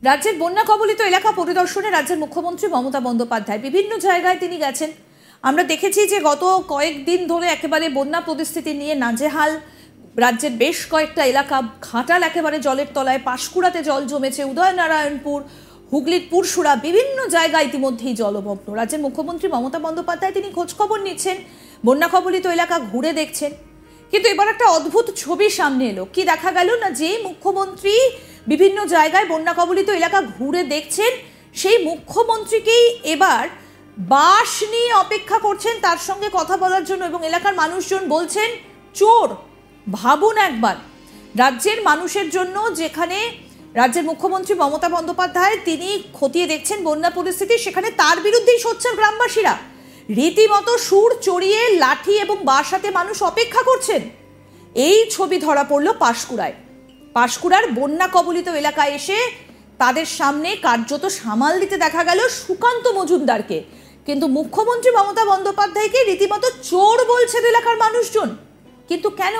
রাজ্যের বন্যা কবলিত এলাকা পরিদর্শনে রাজ্যের মুখ্যমন্ত্রী মমতা বন্দ্যোপাধ্যায় বিভিন্ন জায়গায় তিনি গেছেন। আমরা দেখেছি যে গত কয়েকদিন ধরে একেবারে বন্যা পরিস্থিতি নিয়ে নাজেহাল রাজ্যের বেশ কয়েকটা এলাকা। ঘাটাল একেবারে জলের তলায়, পাঁশকুড়াতে জল জমেছে, উদয়নারায়ণপুর, হুগলির পুরসুরা, বিভিন্ন জায়গায় ইতিমধ্যেই জলমগ্ন। রাজ্যের মুখ্যমন্ত্রী মমতা বন্দ্যোপাধ্যায় তিনি খোঁজখবর নিচ্ছেন, বন্যা কবলিত এলাকা ঘুরে দেখছেন। কিন্তু এবার একটা অদ্ভুত ছবি সামনে এলো। কি দেখা গেল না, যে মুখ্যমন্ত্রী বিভিন্ন জায়গায় বন্যা কবলিত এলাকা ঘুরে দেখছেন, সেই মুখ্যমন্ত্রীকেই এবার বাস নিয়ে অপেক্ষা করছেন তার সঙ্গে কথা বলার জন্য, এবং এলাকার মানুষজন বলছেন চোর। ভাবুন একবার, রাজ্যের মানুষের জন্য যেখানে রাজ্যের মুখ্যমন্ত্রী মমতা বন্দ্যোপাধ্যায় তিনি খতিয়ে দেখছেন বন্যা পরিস্থিতি, সেখানে তার বিরুদ্ধেই সোচ্চার গ্রামবাসীরা। রীতিমতো সুর চড়িয়ে লাঠি এবং বাঁশ হাতে মানুষ অপেক্ষা করছেন। এই ছবি ধরা পড়ল পাঁশকুড়ায়। পাঁশকুড়ার বন্যা কবলিত এলাকায় এসে তাদের সামনে কার্যত সামাল দিতে দেখা গেল সুকান্ত মজুমদারকে। কিন্তু মুখ্যমন্ত্রী মমতা বন্দ্যোপাধ্যায়কে রীতিমতো চোর বলছেন এলাকার মানুষজন। কিন্তু কেন?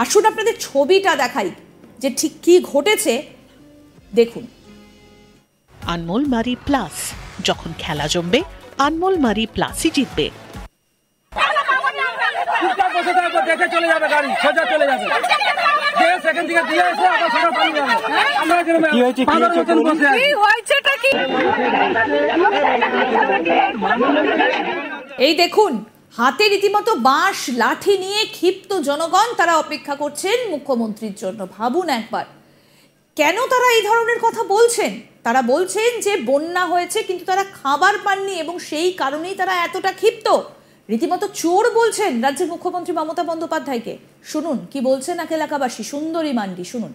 আসুন আপনাদের ছবিটা দেখাই যে ঠিক কি ঘটেছে, দেখুন। আনমোল মারি প্লাস, যখন খেলা জমবে আনমোল মারি প্লাসই জিতবে। এই দেখুন, হাতে রীতিমতো বাঁশ লাঠি নিয়ে ক্ষিপ্ত জনগণ, তারা অপেক্ষা করছেন মুখ্যমন্ত্রীর জন্য। ভাবুন একবার, কেন তারা এই ধরনের কথা বলছেন? তারা বলছেন যে বন্যা হয়েছে কিন্তু তারা খাবার পাননি, এবং সেই কারণেই তারা এতটা ক্ষিপ্ত। রীতিমতো চোর বলছেন রাজ্যের মুখ্যমন্ত্রী মমতা বন্দ্যোপাধ্যায়কে। শুনুন কি বলছেন এক এলাকাবাসী, সুন্দরী মান্ডি, শুনুন।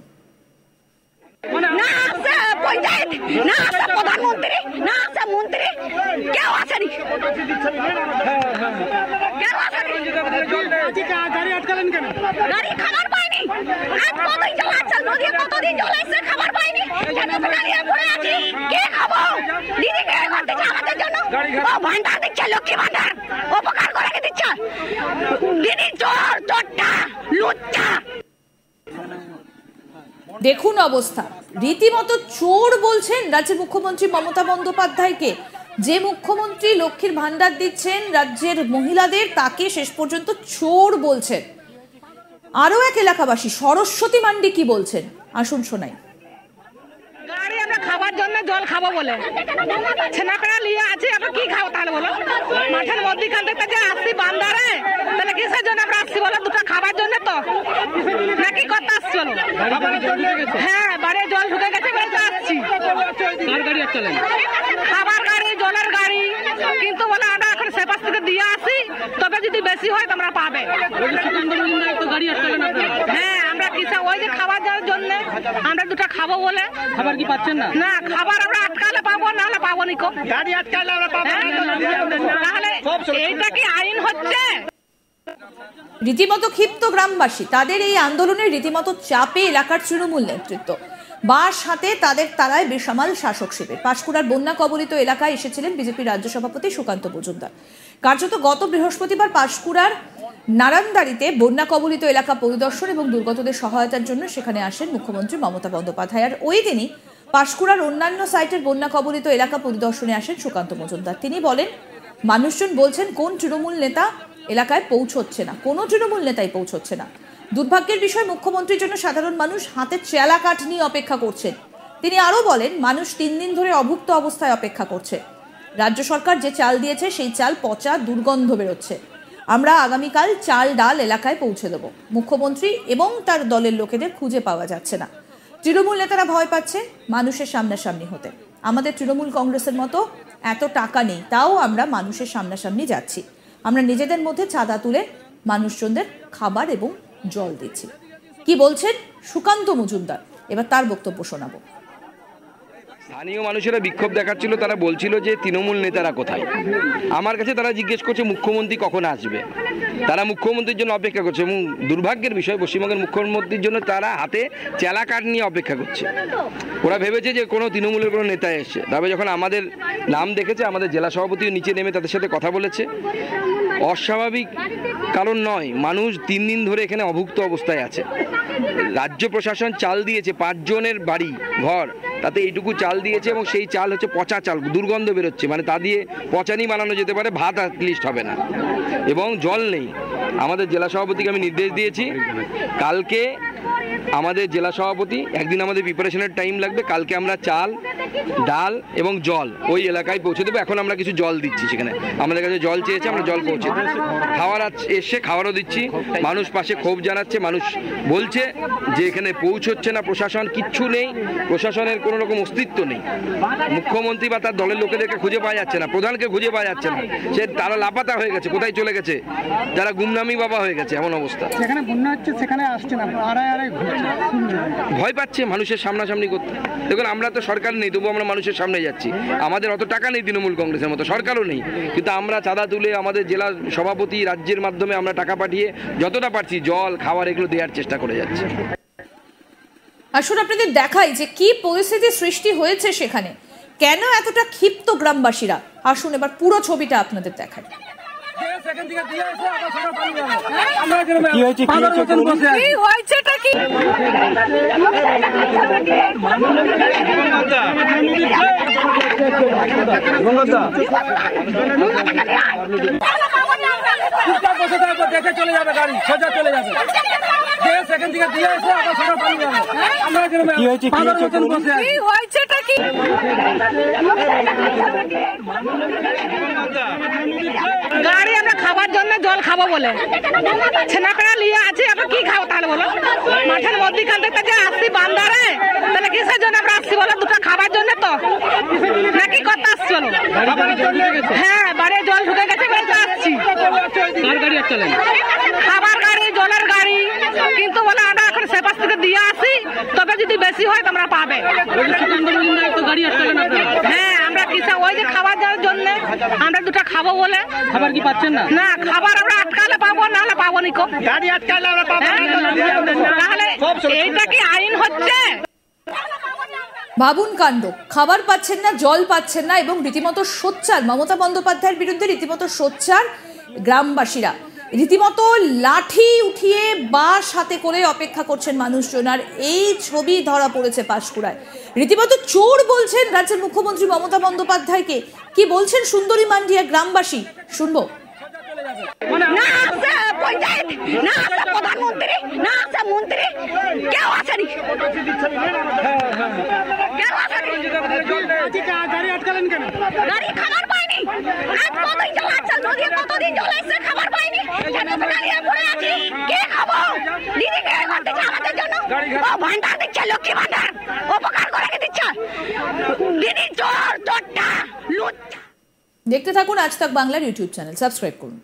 দেখুন অবস্থা, রীতিমতো চোর বলছেন রাজ্যের মুখ্যমন্ত্রী মমতা বন্দ্যোপাধ্যায়কে। যে মুখ্যমন্ত্রী লক্ষ্মীর ভান্ডার দিচ্ছেন রাজ্যের মহিলাদের, তাকে শেষ পর্যন্ত চোর বলছেন। আরো এক এলাকাবাসী সরস্বতী মান্ডি কি বলছেন, আসুন শোনাই। গাড়ি আমরা খাবার জন্য জল খাবো বলে ছেনাপেড়া নিয়ে আছে, আমরা কি খাবো তাহলে বলো? মাঠের মধ্যখান থেকে যে আসছি বান্দারে, তাহলে কিসের জন্য আমরা আসছি বলো? দুটো খাবার জন্য তো নাকি করতে আসছি বলো? হ্যাঁ, বাড়ি জল ঢুকে গেছে বলে আসছি। খাবার গাড়ি, জলের গাড়ি, কিন্তু বলে আমরা এখন সে পাশ থেকে দিয়ে আসি, তবে যদি বেশি হয় তোমরা পাবে। হ্যাঁ, আমরা কিসে ওই যে খাবার যাওয়ার জন্য আমরা দুটো খাবো বলে। খাবার কি পাচ্ছেন না? না, খাবার আমরা আটকালে পাবো, নাহলে পাবো নিকো। গাড়ি আটকালে আমরা পাবো, তাহলে এইটা কি আইন হচ্ছে? রীতিমতো ক্ষিপ্ত গ্রামবাসী, তাদের এই আন্দোলনের রীতিমতো চাপে এলাকার তৃণমূল নেতৃত্ব। বাঁশ হাতে তাদের তারায় বেসামাল শাসক শিবির। পাঁশকুড়ার বন্যা কবলিত এলাকায় এসেছিলেন বিজেপির রাজ্য সভাপতি সুকান্ত মজুমদার। কার্যত গত বৃহস্পতিবার পাঁশকুড়ার নারায়ণদারিতে বন্যা কবলিত এলাকা পরিদর্শন এবং দুর্গতদের সহায়তার জন্য সেখানে আসেন মুখ্যমন্ত্রী মমতা বন্দ্যোপাধ্যায়। আর ওই দিনই পাঁশকুড়ার অন্যান্য সাইটের বন্যা কবলিত এলাকা পরিদর্শনে আসেন সুকান্ত মজুমদার। তিনি বলেন, মানুষজন বলছেন কোন তৃণমূল নেতা এলাকায় পৌঁছচ্ছে না, কোনো তৃণমূল নেতাই পৌঁছচ্ছে না। দুর্ভাগ্যের বিষয়, মুখ্যমন্ত্রীর জন্য সাধারণ মানুষ হাতে চেলা কাঠ নিয়ে অপেক্ষা করছেন। তিনি আরো বলেন, মানুষ 3 দিন ধরে অভুক্ত অবস্থায় অপেক্ষা করছে। রাজ্য সরকার যে চাল দিয়েছে সেই চাল পচা, দুর্গন্ধ বেরোচ্ছে। আমরা আগামীকাল চাল ডাল এলাকায় পৌঁছে দেব। মুখ্যমন্ত্রী এবং তার দলের লোকেদের খুঁজে পাওয়া যাচ্ছে না। তৃণমূল নেতারা ভয় পাচ্ছে মানুষের সামনাসামনি হতে। আমাদের তৃণমূল কংগ্রেসের মতো এত টাকা নেই, তাও আমরা মানুষের সামনাসামনি যাচ্ছি। আমরা নিজেদের মধ্যে চাঁদা তুলে মানুষজনদের খাবার এবং জল দিচ্ছি। কি বলছেন সুকান্ত মজুমদার, এবার তার বক্তব্য শোনাবো। স্থানীয় মানুষেরা বিক্ষোভ দেখাচ্ছিল, তারা বলছিল যে তৃণমূল নেতারা কোথায়। আমার কাছে তারা জিজ্ঞেস করছে মুখ্যমন্ত্রী কখন আসবে। তারা মুখ্যমন্ত্রীর জন্য অপেক্ষা করছে, এবং দুর্ভাগ্যের বিষয় পশ্চিমবঙ্গের মুখ্যমন্ত্রীর জন্য তারা হাতে চেলা কাঠ নিয়ে অপেক্ষা করছে। ওরা ভেবেছে যে কোনো তৃণমূলের কোনো নেতা এসছে, তবে যখন আমাদের নাম দেখেছে, আমাদের জেলা সভাপতিও নিচে নেমে তাদের সাথে কথা বলেছে। অস্বাভাবিক কারণ নয়, মানুষ 3 দিন ধরে এখানে অভুক্ত অবস্থায় আছে। রাজ্য প্রশাসন চাল দিয়েছে 5 জনের বাড়ি ঘর, তাতে এইটুকু চাল দিয়েছে এবং সেই চাল হচ্ছে পচা চাল, দুর্গন্ধ বেরোচ্ছে, মানে তা দিয়ে পচানি বানানো যেতে পারে, ভাত অ্যাটলিস্ট হবে না, এবং জল নেই। আমাদের জেলা সভাপতিকে আমি নির্দেশ দিয়েছি, কালকে আমাদের জেলা সভাপতি, একদিন আমাদের প্রিপারেশনের টাইম লাগবে, কালকে আমরা চাল, ডাল এবং জল ওই এলাকায় পৌঁছে দেবো। এখন আমরা কিছু জল দিচ্ছি, সেখানে আমাদের কাছে জল চেয়েছে, আমরা জল পৌঁছে দেবো। খাওয়ার এসে খাওয়ারও দিচ্ছি, মানুষ পাশে ক্ষোভ জানাচ্ছে, মানুষ বলছে যে এখানে পৌঁছচ্ছে না প্রশাসন, কিচ্ছু নেই, প্রশাসনের কোনো রকম অস্তিত্ব নেই, মুখ্যমন্ত্রী বা তার দলের লোকেদেরকে খুঁজে পাওয়া যাচ্ছে না, প্রধানকে খুঁজে পাওয়া যাচ্ছে না, সে তারা লাপাতা হয়ে গেছে, কোথায় চলে গেছে, যারা গুমনামি বাবা হয়ে গেছে, এমন অবস্থা। সেখানে বন্যা হচ্ছে, সেখানে আসছে না, আড়াই ঘুরছে, ভয় পাচ্ছে মানুষের সামনাসামনি করতে। দেখুন, আমরা তো সরকার নেই, তবু আমরা মানুষের সামনে যাচ্ছি, আমাদের অত টাকা নেই তৃণমূল কংগ্রেসের মতো, সরকারও নেই, কিন্তু আমরা চাঁদা তুলে আমাদের জেলা সভাপতি রাজ্যের মাধ্যমে আমরা টাকা পাঠিয়ে যতটা পারছি জল খাবার এগুলো দেওয়ার চেষ্টা করে যাচ্ছি। আসুন আপনাদের দেখাই যে কি পরিস্থিতি সৃষ্টি হয়েছে সেখানে, কেন এতটা ক্ষিপ্ত গ্রামবাসীরা। আসুন এবার পুরো ছবিটা আপনাদের দেখাই। দেখে চলে যাবে গাড়ি, সোজা চলে যাবে, সেখান থেকে দিয়ে এসে আবার সোজা পালিয়ে যাবে। আমরা গাড়ি আমরা খাবার জন্য জল খাবো বলে ছেনাপেড়া নিয়ে আছে, আমরা কি খাবো তাহলে বলো? মাঠের মধ্যখান থেকে যে আসছি বান্দারে, তাহলে কিসের জন্য আমরা আসছি বলো? দুটো খাবার জন্য তো নাকি কথা আসছি বলো? হ্যাঁ, বাড়ি জল ঢুকে গেছে, আসছি খাবার গাড়ি, জলের গাড়ি, কিন্তু বলে আমরা এখন সেপাস থেকে দিয়ে আসি, তবে যদি বেশি হয় তোমরা পাবে। হ্যাঁ, আমরা কিসা ওই যে খাবার যাওয়ার জন্য আমরা দুটো খাবো বলে। খাবার কি পাচ্ছেন না? না, খাবার আমরা আটকালে পাবো, নাহলে পাবো নিকো। গাড়ি আটকালে আমরা পাবো, তাহলে এইটা কি আইন হচ্ছে? ভাবুন কাণ্ড, খাবার পাচ্ছেন না, জল পাচ্ছেন না, এবং রীতিমতো সোচ্চার মমতা বন্দ্যোপাধ্যায়ের বিরুদ্ধে রীতিমতো সোচ্চার গ্রামবাসীরা, রীতিমতো লাঠি উঠিয়ে বাঁশ হাতে করে অপেক্ষা করছেন মানুষজন। আর এই ছবি ধরা পড়েছে পাঁশকুড়ায়, রীতিমতো চোর বলছেন রাজ্যের মুখ্যমন্ত্রী মমতা বন্দ্যোপাধ্যায়কে। কি বলছেন সুন্দরী মান্ডিয়া গ্রামবাসী, শুনবো। না আছে পঞ্চায়েত, না আছে প্রধানমন্ত্রী, না আছে মন্ত্রী, কেউ আসেনি, কেউ আসেনি। গাড়ি আটকালেন কেন? গাড়ি খাবার পায়নি, আজ কতদিন জল আছে, নদীতে কতদিন জল এসে খাবার পায়নি, কেন দাঁড়িয়ে পড়ে আছি, কে খাবো? দিদি কে করতেছে আমাদের জন্য? ও ভান্ডার দিচ্ছে, লক্ষ্মী ভান্ডার উপকার করে দিচ্ছে, দিদি চোর, চোরটা, লুচ্চা। দেখতে থাকুন আজ তাক বাংলার ইউটিউব চ্যানেল, সাবস্ক্রাইব করুন।